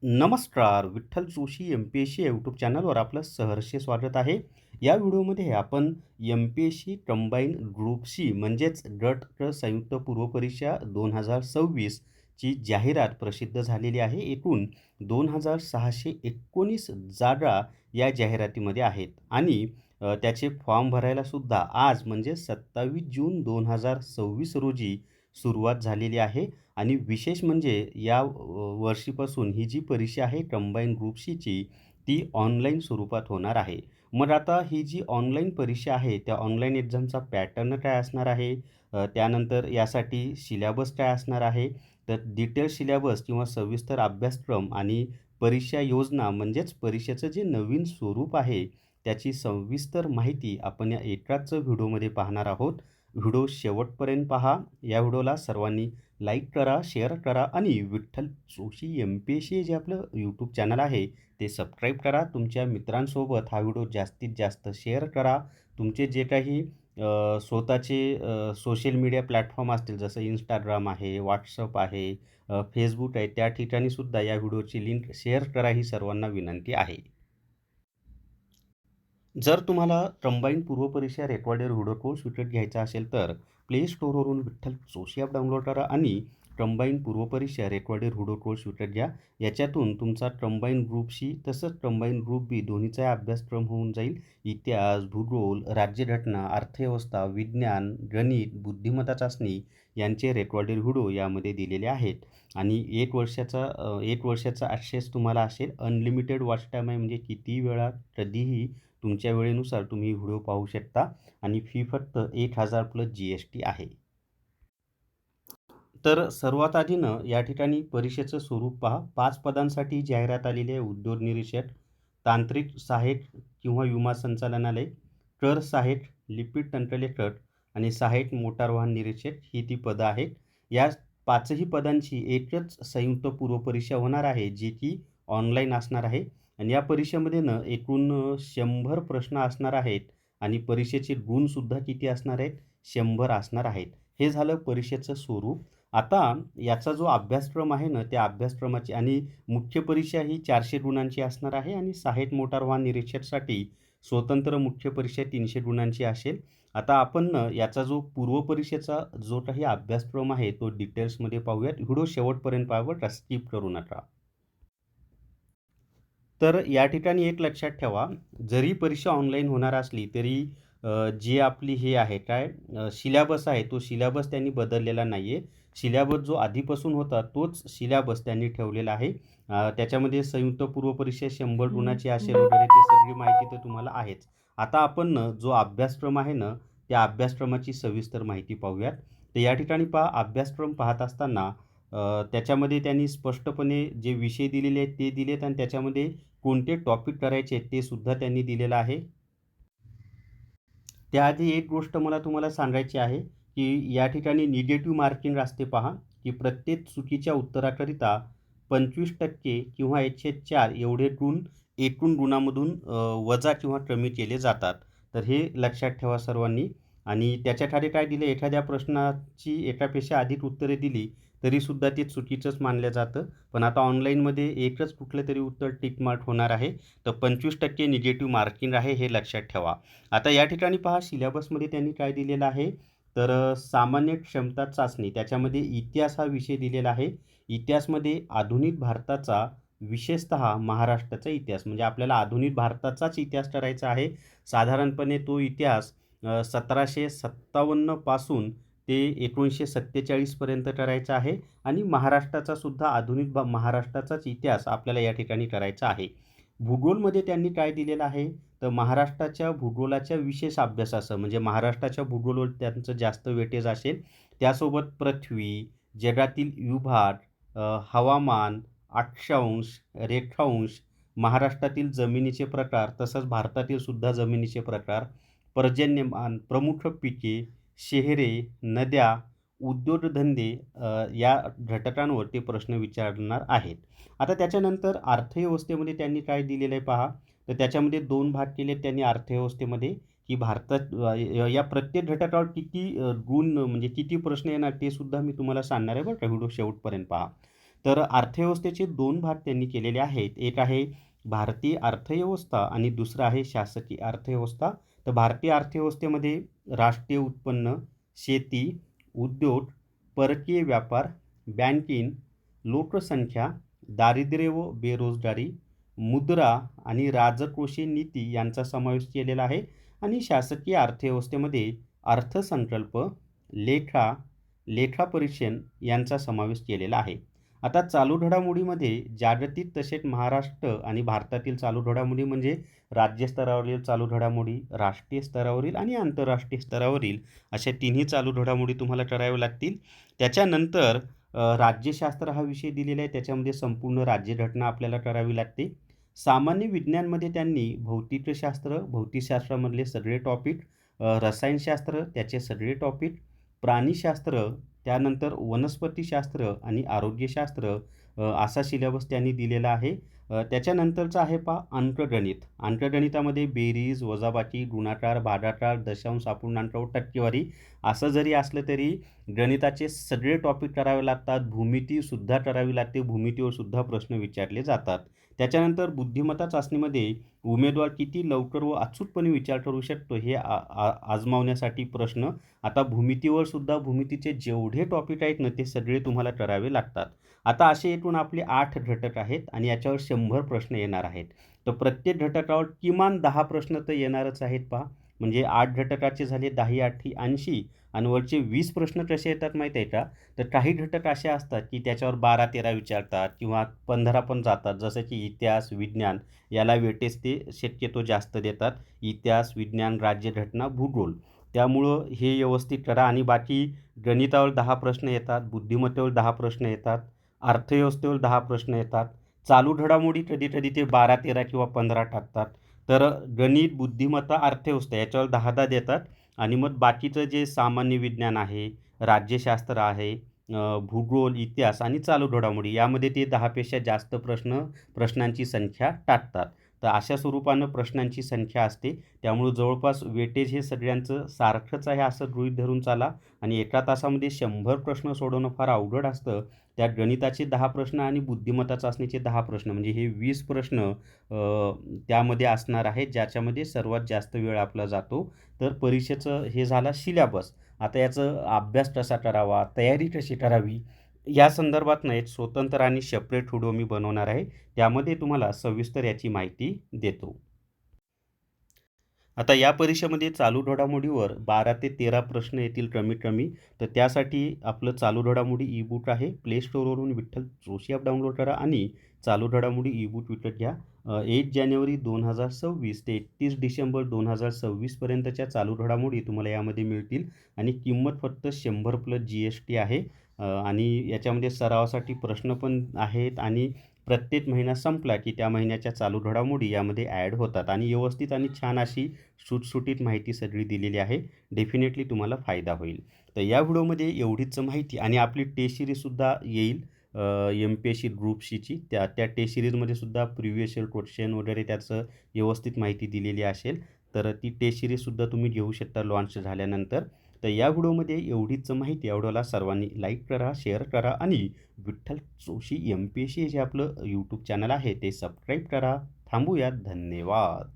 नमस्कार. विठ्ठल जोशी एम-पी-एस-सी या यूट्यूब चॅनलवर आपलं सहर्ष स्वागत आहे. या व्हिडिओमध्ये आपण एम-पी-एस-सी कंबाईन ग्रुप सी म्हणजेच डट संयुक्त पूर्व परीक्षा 2026 ची जाहिरात प्रसिद्ध झालेली आहे. एकूण 2619 जागा या जाहिरातीमध्ये आहेत आणि त्याचे फॉर्म भरायला सुद्धा आज म्हणजे 27 जून 2026 रोजी सुरुवात झालेली आहे. आणि विशेष म्हणजे या वर्षीपासून ही जी परीक्षा आहे कंबाईन ग्रुप सीची ती ऑनलाईन स्वरूपात होणार आहे. मग आता ही जी ऑनलाईन परीक्षा आहे त्या ऑनलाईन एक्झामचा पॅटर्न काय असणार आहे, त्यानंतर यासाठी सिलेबस काय असणार आहे, तर डिटेल सिलेबस किंवा सविस्तर अभ्यासक्रम आणि परीक्षा योजना म्हणजेच परीक्षेचं जे नवीन स्वरूप आहे त्याची सविस्तर माहिती आपण या एकाच व्हिडिओमध्ये पाहणार आहोत. व्हिडिओ शेवटपर्यंत पहा. या व्हिडिओला सर्वांनी लाईक करा, शेअर करा आणि विठ्ठल जोशी एम-पी-एस-सी जे आपलं यूट्यूब चॅनल आहे ते सबस्क्राईब करा. तुमच्या मित्रांसोबत हा व्हिडिओ जास्तीत जास्त शेअर करा. तुमचे जे काही स्वतःचे सोशल मीडिया प्लॅटफॉर्म असतील जसं इंस्टाग्राम आहे, व्हॉट्सअप आहे, फेसबुक आहे, त्या ठिकाणीसुद्धा या व्हिडिओची लिंक शेअर करा ही सर्वांना विनंती आहे. जर तुम्हाला कंबाईन पूर्व परीक्षा रेकॉर्डेड व्हिडिओ कोर्स विकत घ्यायचा असेल तर प्ले स्टोअरवरून विठ्ठल जोशी ॲप डाउनलोड करा आणि कंबाईन पूर्व परीक्षा रेकॉर्डेड व्हिडिओ कोर्स विकत घ्या. याच्यातून तुमचा कंबाईन ग्रुप सी तसंच कंबाईन ग्रुप बी दोन्हीचा अभ्यासक्रम होऊन जाईल. इतिहास, भूगोल, राज्यघटना, अर्थव्यवस्था, विज्ञान, गणित, बुद्धिमत्ता चाचणी यांचे रेकॉर्डेड व्हिडिओ यामध्ये दिलेले आहेत. आणि एक वर्षाचा ॲक्सेस तुम्हाला असेल. अनलिमिटेड वॉच टाईम आहे म्हणजे किती वेळा कधीही तुमच्या वेळेनुसार तुम्ही व्हिडिओ पाहू शकता आणि फी फक्त 1000 प्लस GST आहे. तर सर्वात आधीनं या ठिकाणी परीक्षेचं स्वरूप पहा. 5 पदांसाठी जाहिरात आलेली आहे. उद्योग निरीक्षक, तांत्रिक सहाय्यक किंवा विमा संचालनालय, कर सहाय्यक, लिपिक तंत्रलेखक आणि सहाय्यक मोटार वाहन निरीक्षक ही ती पदं आहेत. या 5ही पदांची एकच संयुक्त पूर्व परीक्षा होणार आहे जी की ऑनलाईन असणार आहे. आणि या परीक्षेमध्ये एकूण 100 प्रश्न असणार आहेत आणि परीक्षेचे गुणसुद्धा किती असणार आहेत, 100 असणार आहेत. हे झालं परीक्षेचं स्वरूप. आता याचा जो अभ्यासक्रम आहे त्या अभ्यासक्रमाची आणि मुख्य परीक्षा ही 400 गुणांची असणार आहे आणि सहाय्यक मोटार वाहन निरीक्षकसाठी स्वतंत्र मुख्य परीक्षा 300 गुणांची असेल. आता आपण याचा जो पूर्व परीक्षेचा जो काही अभ्यासक्रम आहे तो डिटेल्समध्ये पाहूयात. व्हिडिओ शेवटपर्यंत पहा बरं, स्किप करू नका. तर या ठिकाणी एक लक्षात ठेवा, जरी परीक्षा ऑनलाईन होणार असली तरी जी आपली हे आहे काय सिलॅबस आहे तो सिलॅबस त्यांनी बदललेला नाही आहे. सिलॅबस जो आधीपासून होता तोच सिलॅबस त्यांनी ठेवलेला आहे. त्याच्यामध्ये संयुक्त पूर्व परीक्षा 100 गुणाची असेल वगैरे ते सगळी माहिती तर तुम्हाला आहेच. आता आपण जो अभ्यासक्रम आहे त्या अभ्यासक्रमाची सविस्तर माहिती पाहूयात. तर या ठिकाणी पहा, अभ्यासक्रम पाहत असताना त्याच्यामध्ये त्यांनी स्पष्टपणे जे विषय दिलेले आहेत ते दिलेत आणि त्याच्यामध्ये कोणते टॉपिक करायचे ते सुद्धा त्यांनी दिलेलं आहे. त्याआधी एक गोष्ट मला तुम्हाला सांगायची आहे की या ठिकाणी निगेटिव्ह मार्किंग असते पहा, की प्रत्येक चुकीच्या उत्तराकरिता 25% किंवा 104 एवढे गुण एकूण गुणामधून वजा किंवा कमी केले जातात. तर हे लक्षात ठेवा सर्वांनी. आणि त्याच्याखाली काय दिलं, एखाद्या प्रश्नाची एकापेक्षा अधिक उत्तरे दिली तरीसुद्धा ते चुकीचंच मानलं जातं. पण आता ऑनलाईनमध्ये एकच कुठलं तरी उत्तर टिक मार्क होणार आहे. तर 25% निगेटिव्ह मार्किंग आहे, हे लक्षात ठेवा. आता या ठिकाणी पहा, सिलॅबसमध्ये त्यांनी काय दिलेलं आहे, तर सामान्य क्षमता चाचणी त्याच्यामध्ये इतिहास हा विषय दिलेला आहे. इतिहासमध्ये आधुनिक भारताचा विशेषतः महाराष्ट्राचा इतिहास म्हणजे आपल्याला आधुनिक भारताचाच इतिहास करायचा आहे. साधारणपणे तो इतिहास 1757 पासून ते 1947 पर्यंत करायचा आहे आणि महाराष्ट्राचा सुद्धा आधुनिक महाराष्ट्राचाच इतिहास आपल्याला या ठिकाणी करायचा आहे. भूगोलमध्ये त्यांनी काय दिलेलं आहे, तर महाराष्ट्राच्या भूगोलाच्या विशेष अभ्यासाचं म्हणजे महाराष्ट्राच्या भूगोलावर त्यांचं जास्त वेटेज असेल. त्यासोबत पृथ्वी, जगातील विभाग, हवामान, अक्षांश, रेखांश, महाराष्ट्रातील जमिनीचे प्रकार तसंच भारतातील सुद्धा जमिनीचे प्रकार, पर्जन्यमान, प्रमुख पिके, शहरे, नद्या, उद्योगधंदे या घटकांवर ते प्रश्न विचारणार आहेत. आता त्याच्यानंतर अर्थव्यवस्थेमध्ये त्यांनी काय दिलेलं आहे पहा, तर त्याच्यामध्ये 2 भाग केले त्यांनी अर्थव्यवस्थेमध्ये, की भारतात या प्रत्येक घटकावर किती गुण म्हणजे किती प्रश्न येणार ते सुद्धा मी तुम्हाला सांगणार आहे बरं का, व्हिडिओ शेवटपर्यंत पहा. तर अर्थव्यवस्थेचे 2 भाग त्यांनी केलेले आहेत. एक आहे भारतीय अर्थव्यवस्था आणि दुसरं आहे शासकीय अर्थव्यवस्था. तर भारतीय अर्थव्यवस्थेमध्ये राष्ट्रीय उत्पन्न, शेती, उद्योग, परकीय व्यापार, बँकिंग, लोकसंख्या, दारिद्र्य व बेरोजगारी, मुद्रा आणि राजकोषीय नीती यांचा समावेश केलेला आहे. आणि शासकीय अर्थव्यवस्थेमध्ये अर्थसंकल्प, लेखा, लेखापरीक्षण यांचा समावेश केलेला आहे. आता चालू घडामोडीमध्ये जागतिक तसेच महाराष्ट्र आणि भारतातील चालू घडामोडी म्हणजे राज्य स्तरावरील चालू घडामोडी, राष्ट्रीय स्तरावरील आणि आंतरराष्ट्रीय स्तरावरील अशा तिन्ही चालू घडामोडी तुम्हाला कराव्या लागतील. त्याच्यानंतर राज्यशास्त्र हा विषय दिलेला आहे. त्याच्यामध्ये संपूर्ण राज्यघटना आपल्याला करावी लागते. सामान्य विज्ञानमध्ये त्यांनी भौतिकशास्त्र, भौतिकशास्त्रामधले सगळे टॉपिक, रसायनशास्त्र त्याचे सगळे टॉपिक, प्राणीशास्त्र, त्यानंतर वनस्पतीशास्त्र आणि आरोग्यशास्त्र असा सिलेबस त्यांनी दिलेला आहे. त्याच्यानंतरचं आहे पहा अंकगणित. अंकगणितामध्ये बेरीज, वजाबाकी, गुणाकार, भागाकार, दशांश, अपूर्णांक व टक्केवारी असं जरी असलं तरी गणिताचे सगळे टॉपिक करावे लागतात. भूमितीसुद्धा करावी लागते. भूमितीवर सुद्धा प्रश्न विचारले जातात. त्याच्यानंतर बुद्धिमत्ता चाचणीमध्ये उमेदवार किती लवकर व अचूकपणे विचार करू शकतो हे आजमावण्यासाठी प्रश्न. आता भूमितीवर सुद्धा भूमितीचे जेवढे टॉपिक आहेत ना ते सगळे तुम्हाला करावे लागतात. आता असे एकूण आपले 8 घटक आहेत आणि याच्यावर 100 प्रश्न येणार आहेत. तर प्रत्येक घटकावर किमान 10 प्रश्न तर येणारच आहेत पहा. म्हणजे 8 घटकाचे झाले 10 8 80 आणि वरचे 20 प्रश्न कसे येतात माहीत आहे का? तर काही घटक असे असतात की त्याच्यावर 12-13 विचारतात किंवा 15 पण जातात. जसं की इतिहास, विज्ञान याला वेटेज ते शक्यतो जास्त देतात. इतिहास, विज्ञान, राज्यघटना, भूगोल. त्यामुळं हे व्यवस्थित करा. आणि बाकी गणितावर 10 प्रश्न येतात, बुद्धिमत्तेवर 10 प्रश्न येतात, अर्थव्यवस्थेवर 10 प्रश्न येतात. चालू घडामोडी कधी-कधी ते 12-13 किंवा 15 टाकतात. तर गणित, बुद्धिमत्ता, अर्थव्यवस्था याच्यावर 10-10 देतात. आणि मग बाकीचं जे सामान्य विज्ञान आहे, राज्यशास्त्र आहे, भूगोल, इतिहास आणि चालू घडामोडी यामध्ये ते 10 पेक्षा जास्त प्रश्नांची संख्या टाकतात. तर अशा स्वरूपानं प्रश्नांची संख्या असते. त्यामुळं जवळपास वेटेज हे सगळ्यांचं सारखंच आहे असं गृहीत धरून चाला. आणि एका तासामध्ये 100 प्रश्न सोडवणं फार अवघड असतं. त्यात गणिताचे 10 प्रश्न आणि बुद्धिमत्ता चाचणीचे 10 प्रश्न म्हणजे हे 20 प्रश्न त्यामध्ये असणार आहेत, ज्याच्यामध्ये सर्वात जास्त वेळ आपला जातो. तर परीक्षेचं हे झाला सिलॅबस. आता याचं अभ्यास कसा करावा, तयारी कशी करावी या संदर्भात ना एक स्वतंत्र आणि सेपरेट व्हिडिओ मी बनवणार आहे. त्यामध्ये तुम्हाला सविस्तर याची माहिती देतो. आता या परीक्षेमध्ये चालू घडामोडीवर 12 ते 13 प्रश्न येतील कमीत कमी. तर त्यासाठी आपलं चालू घडामोडी ई बुक आहे. प्ले स्टोअरवरून विठ्ठल जोशी ॲप डाउनलोड करा आणि चालू घडामोडी ई बुक विकत घ्या. 1 जानेवारी 2026 ते 31 डिसेंबर 2026 पर्यंतच्या चालू घडामोडी तुम्हाला यामध्ये मिळतील. आणि किंमत फक्त 100 प्लस GST आहे. आणि याच्यामध्ये सरावासाठी प्रश्न पण आहेत. आणि प्रत्येक महिना संपला की त्या महिन्याच्या चालू घडामोडी यामध्ये ॲड होतात. आणि व्यवस्थित आणि छान अशी सुटसुटीत माहिती सगळी दिलेली आहे. डेफिनेटली तुम्हाला फायदा होईल. तर या व्हिडिओमध्ये एवढीच माहिती. आणि आपली टेस्ट सिरीजसुद्धा येईल MPSC ग्रुप सीची. त्या टेस्ट सिरीजमध्ये सुद्धा प्रिव्हियस इयर क्वेश्चन वगैरे त्याचं व्यवस्थित माहिती दिलेली असेल. तर ती टेस्ट सिरीजसुद्धा तुम्ही घेऊ शकता लॉन्च झाल्यानंतर. तर या व्हिडिओमध्ये एवढीच माहिती. या व्हिडिओला सर्वांनी लाईक करा, शेअर करा आणि विठ्ठल जोशी MPSC जे आपलं यूट्यूब चॅनल आहे ते सबस्क्राईब करा. थांबूयात. धन्यवाद.